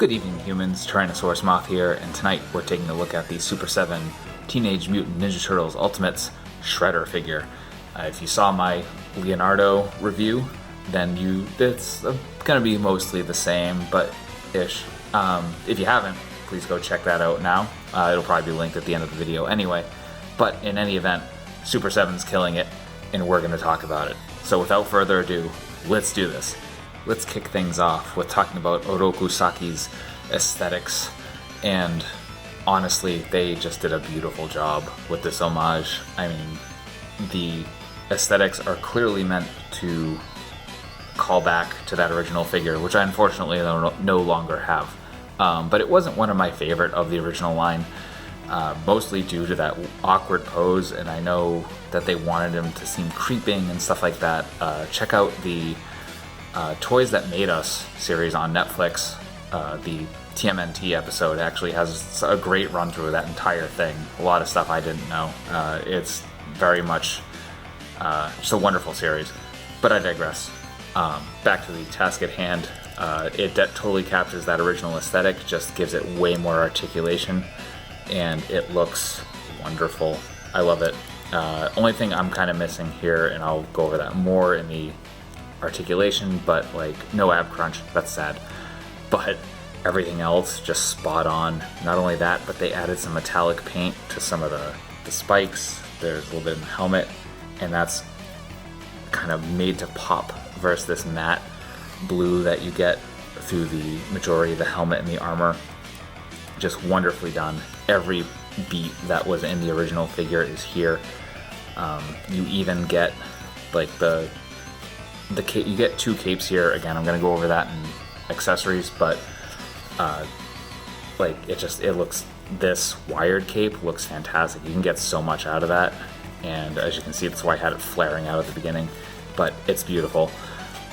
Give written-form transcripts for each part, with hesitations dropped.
Good evening, humans. Tyrannosaurus Moth here, and tonight we're taking a look at the Super 7 Teenage Mutant Ninja Turtles Ultimates Shredder figure. If you saw my Leonardo review, then it's going to be mostly the same, but ish. If you haven't, please go check that out now. It'll probably be linked at the end of the video anyway. But in any event, Super 7's killing it, and we're going to talk about it. So without further ado, let's do this. Let's kick things off with talking about Oroku Saki's aesthetics, and honestly, they just did a beautiful job with this homage. I mean, the aesthetics are clearly meant to call back to that original figure, which I unfortunately no longer have. But it wasn't one of my favorite of the original line, mostly due to that awkward pose, and I know that they wanted him to seem creeping and stuff like that. Check out the Toys That Made Us series on Netflix. The TMNT episode actually has a great run through of that entire thing. A lot of stuff I didn't know. It's very much just a wonderful series. But I digress. Back to the task at hand. It totally captures that original aesthetic, just gives it way more articulation, and it looks wonderful. I love it. Only thing I'm kind of missing here, and I'll go over that more in the articulation, but like no ab crunch. That's sad. But everything else just spot on. Not only that, but they added some metallic paint to some of the spikes. There's a little bit in the helmet, and that's kind of made to pop versus this matte blue that you get through the majority of the helmet and the armor. Just wonderfully done. Every beat that was in the original figure is here. You even get like the cape. You get two capes here. Again, I'm going to go over that in accessories, but like it looks, this wired cape looks fantastic. You can get so much out of that, and as you can see, that's why I had it flaring out at the beginning, but it's beautiful.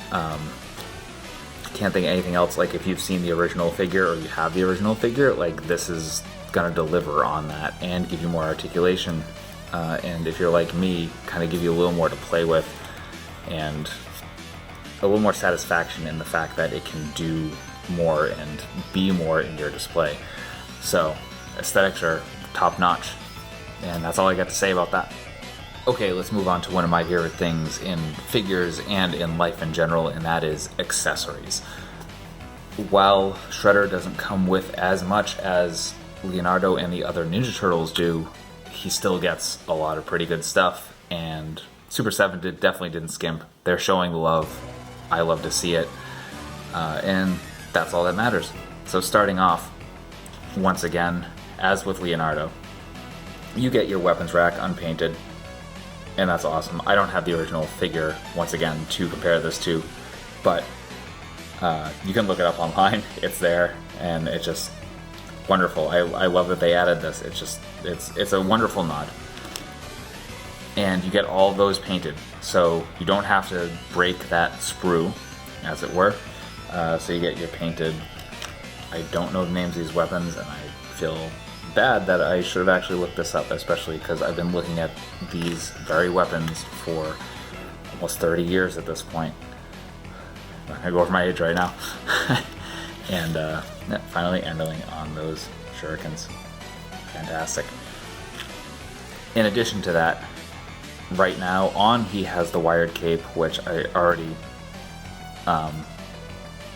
Can't think of anything else. Like, if you've seen the original figure or you have the original figure, like, this is gonna deliver on that and give you more articulation, and if you're like me, kind of give you a little more to play with and a little more satisfaction in the fact that it can do more and be more in your display. So aesthetics are top notch, and that's all I got to say about that. Okay, let's move on to one of my favorite things in figures and in life in general, and that is accessories. While Shredder doesn't come with as much as Leonardo and the other Ninja Turtles do, he still gets a lot of pretty good stuff, and Super 7 definitely didn't skimp. They're showing the love. I love to see it, and that's all that matters. So starting off, once again, as with Leonardo, you get your weapons rack unpainted, and that's awesome. I don't have the original figure, once again, to compare this to, but you can look it up online. It's there, and it's just wonderful. I love that they added this. It's a wonderful nod. And you get all of those painted, so you don't have to break that sprue, as it were. So you get your painted. I don't know the names of these weapons, and I feel bad that I should have actually looked this up, especially because I've been looking at these very weapons for almost 30 years at this point. I'm gonna go over my age right now. And finally ending on those shurikens. Fantastic. In addition to that, right now on, he has the wired cape, which I already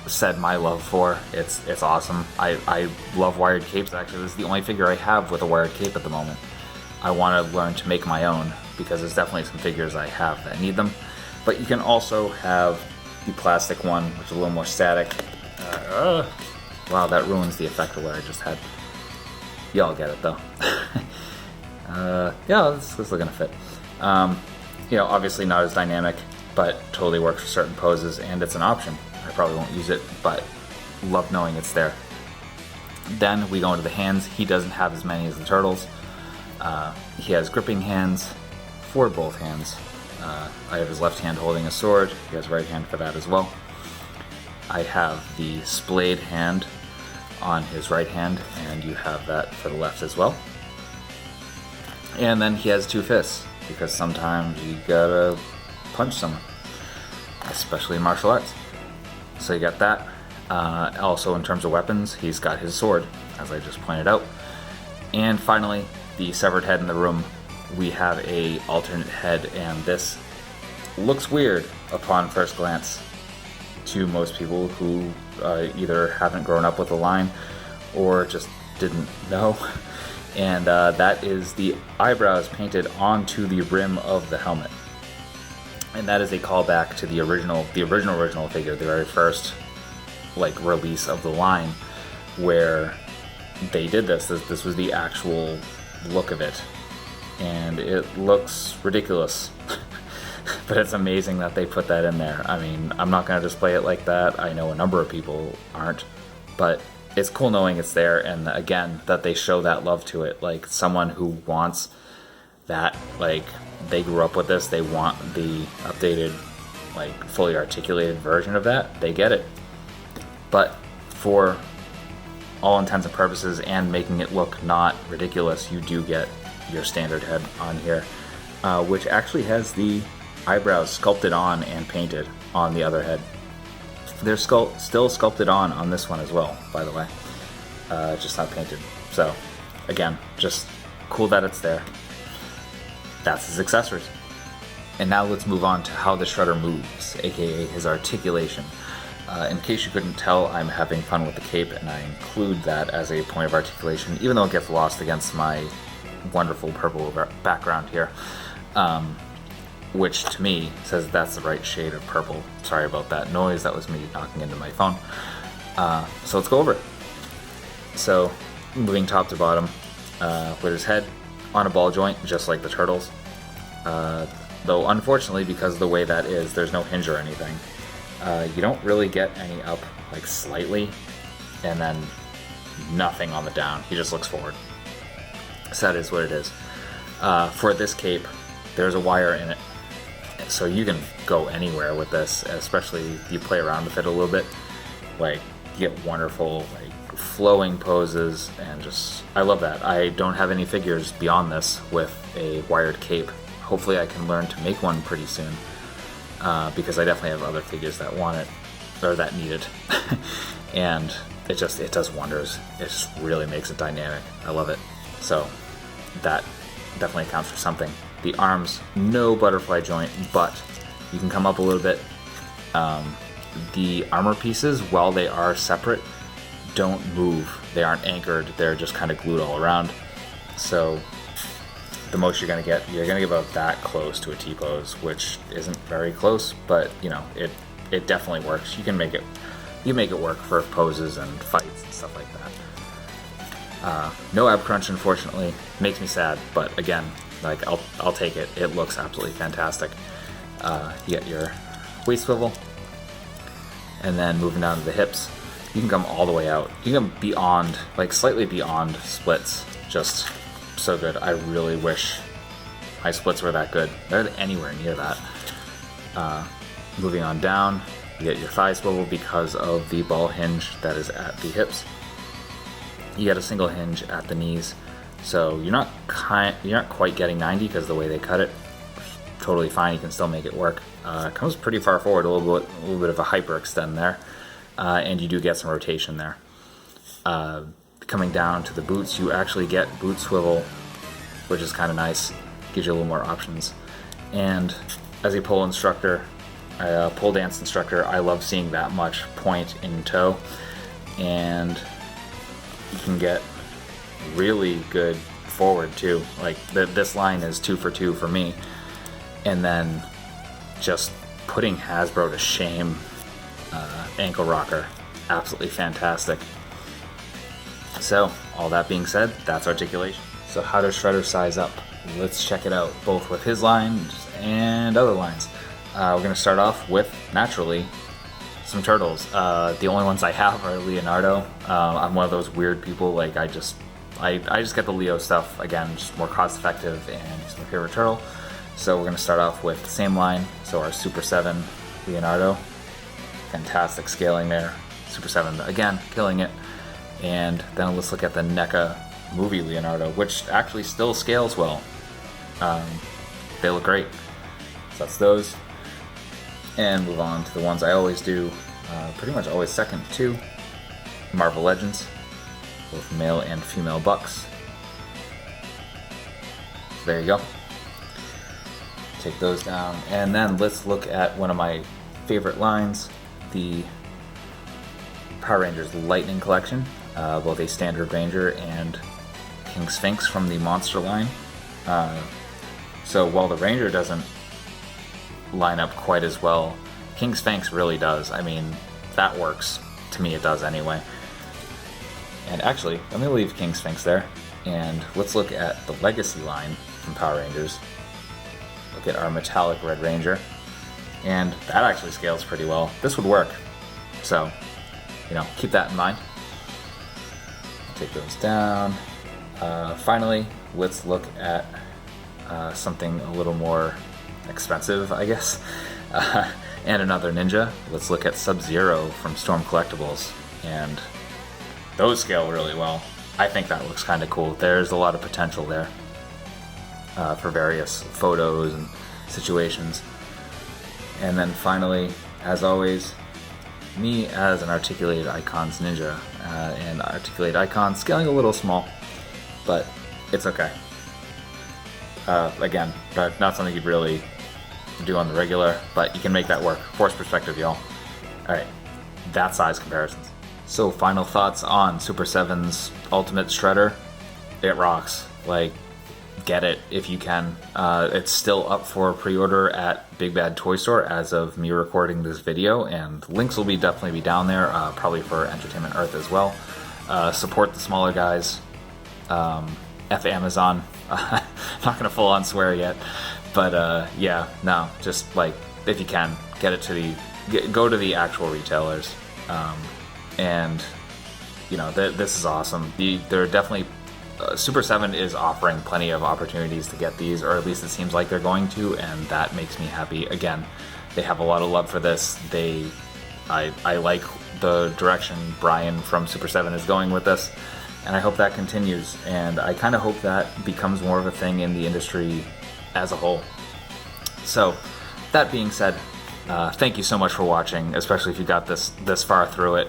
said my love for. It's awesome. I love wired capes. Actually, this is the only figure I have with a wired cape at the moment. I want to learn to make my own, because there's definitely some figures I have that need them. But you can also have the plastic one, which is a little more static. Wow, that ruins the effect of what I just had. Y'all get it though. Yeah, this is gonna fit. You know, obviously not as dynamic, but totally works for certain poses, and it's an option. I probably won't use it, but love knowing it's there. Then we go into the hands. He doesn't have as many as the turtles. He has gripping hands for both hands. I have his left hand holding a sword. He has right hand for that as well. I have the splayed hand on his right hand, and you have that for the left as well. And then he has two fists, because sometimes you gotta punch someone, especially in martial arts. So you got that. Also in terms of weapons, he's got his sword, as I just pointed out. And finally, the severed head in the room. We have a alternate head, and this looks weird upon first glance to most people who either haven't grown up with the line or just didn't know. And that is the eyebrows painted onto the rim of the helmet. And that is a callback to the original figure, the very first release of the line, where they did this. This was the actual look of it, and it looks ridiculous. But it's amazing that they put that in there. I mean, I'm not going to display it like that. I know a number of people aren't, but it's cool knowing it's there, and again, that they show that love to it. Like, someone who wants that, they grew up with this, they want the updated, fully articulated version of that, they get it. But for all intents and purposes, and making it look not ridiculous, you do get your standard head on here, which actually has the eyebrows sculpted on and painted on the other head. They're still sculpted on this one as well, by the way, just not painted. So again, just cool that it's there. That's his accessories. And now let's move on to how the Shredder moves, aka his articulation. In case you couldn't tell, I'm having fun with the cape, and I include that as a point of articulation, even though it gets lost against my wonderful purple background here, which to me says that's the right shade of purple. Sorry about that noise, that was me knocking into my phone. So let's go over it. So, moving top to bottom, with his head on a ball joint, just like the turtles. Though unfortunately, because of the way that is, there's no hinge or anything. You don't really get any up, slightly, and then nothing on the down. He just looks forward. So that is what it is. For this cape, there's a wire in it, so you can go anywhere with this, especially if you play around with it a little bit. You get wonderful, flowing poses, and just, I love that. I don't have any figures beyond this with a wired cape. Hopefully I can learn to make one pretty soon. Because I definitely have other figures that want it, or that need it. And it does wonders. It just really makes it dynamic. I love it. So that definitely accounts for something. The arms, no butterfly joint, but you can come up a little bit. The armor pieces, while they are separate, don't move. They aren't anchored. They're just kind of glued all around. So the most you're going to get about that close to a T-pose, which isn't very close, but it definitely works. You can make it work for poses and fights and stuff like that. No ab crunch, unfortunately. Makes me sad, but again, I'll take it. It looks absolutely fantastic. You get your waist swivel, and then moving down to the hips, you can come all the way out. You can come beyond, slightly beyond splits. Just so good. I really wish my splits were that good. They're anywhere near that. Moving on down, you get your thigh swivel because of the ball hinge that is at the hips. You get a single hinge at the knees, so you're not quite getting 90 because of the way they cut it. Totally fine. You can still make it work. It comes pretty far forward, a little bit of a hyperextend there, and you do get some rotation there. Coming down to the boots, you actually get boot swivel, which is kind of nice. Gives you a little more options. And as a pole instructor, pole dance instructor, I love seeing that much point in toe, and you can get really good forward too. This line is 2 for 2 for me. And then just putting Hasbro to shame, ankle rocker, absolutely fantastic. So, all that being said, that's articulation. So how does Shredder size up? Let's check it out, both with his lines and other lines. We're going to start off with, naturally, some turtles. The only ones I have are Leonardo. I'm one of those weird people, I just get the Leo stuff, again, just more cost effective, and it's my favorite turtle. So we're going to start off with the same line, so our Super 7 Leonardo. Fantastic scaling there. Super 7, again, killing it. And then let's look at the NECA movie Leonardo, which actually still scales well. They look great. So that's those. And move on to the ones I always do, pretty much always second to Marvel Legends, both male and female bucks. So there you go. Take those down, and then let's look at one of my favorite lines, the Power Rangers Lightning Collection, both a Standard Ranger and King Sphinx from the Monster line. So while the Ranger doesn't line up quite as well, King Sphinx really does. I mean, that works. To me, it does anyway. And actually, let me leave King Sphinx there, and let's look at the Legacy line from Power Rangers. Look at our metallic Red Ranger, and that actually scales pretty well. This would work. So, keep that in mind. Take those down. Finally, let's look at something a little more expensive, I guess, and another ninja. Let's look at Sub-Zero from Storm Collectibles, and those scale really well. I think that looks kind of cool. There's a lot of potential there for various photos and situations. And then finally, as always, me as an Articulated Icons ninja, and Articulated Icons scaling a little small, but it's okay. Again, not something you'd really do on the regular, but you can make that work. Force perspective, y'all. Alright, that size comparisons. So final thoughts on Super7's Ultimate Shredder. It rocks. Like, get it if you can. It's still up for pre-order at Big Bad Toy Store as of me recording this video, and links will definitely be down there, probably for Entertainment Earth as well. Support the smaller guys. F Amazon. I'm not gonna full on swear yet, but yeah, no, just like, if you can, get it to go to the actual retailers, and this is awesome. They're definitely Super7 is offering plenty of opportunities to get these, or at least it seems like they're going to, and that makes me happy. Again, they have a lot of love for this. I like the direction Brian from Super7 is going with this, and I hope that continues, and I kind of hope that becomes more of a thing in the industry as a whole. So, that being said, thank you so much for watching, especially if you got this far through it.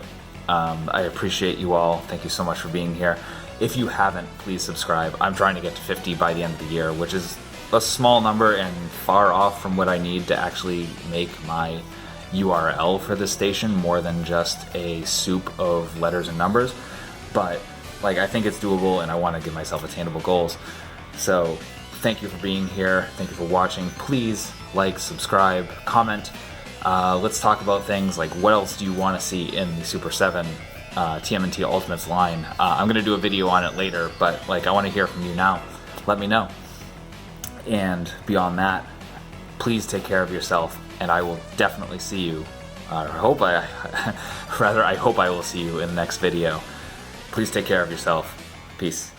I appreciate you all. Thank you so much for being here. If you haven't, please subscribe. I'm trying to get to 50 by the end of the year, which is a small number and far off from what I need to actually make my URL for this station more than just a soup of letters and numbers. But I think it's doable, and I want to give myself attainable goals. So thank you for being here. Thank you for watching. Please like, subscribe, comment. Let's talk about things like, what else do you want to see in the Super7 TMNT Ultimates line? I'm going to do a video on it later, but I want to hear from you now. Let me know. And beyond that, please take care of yourself, and I will definitely see you, I hope I will see you in the next video. Please take care of yourself. Peace.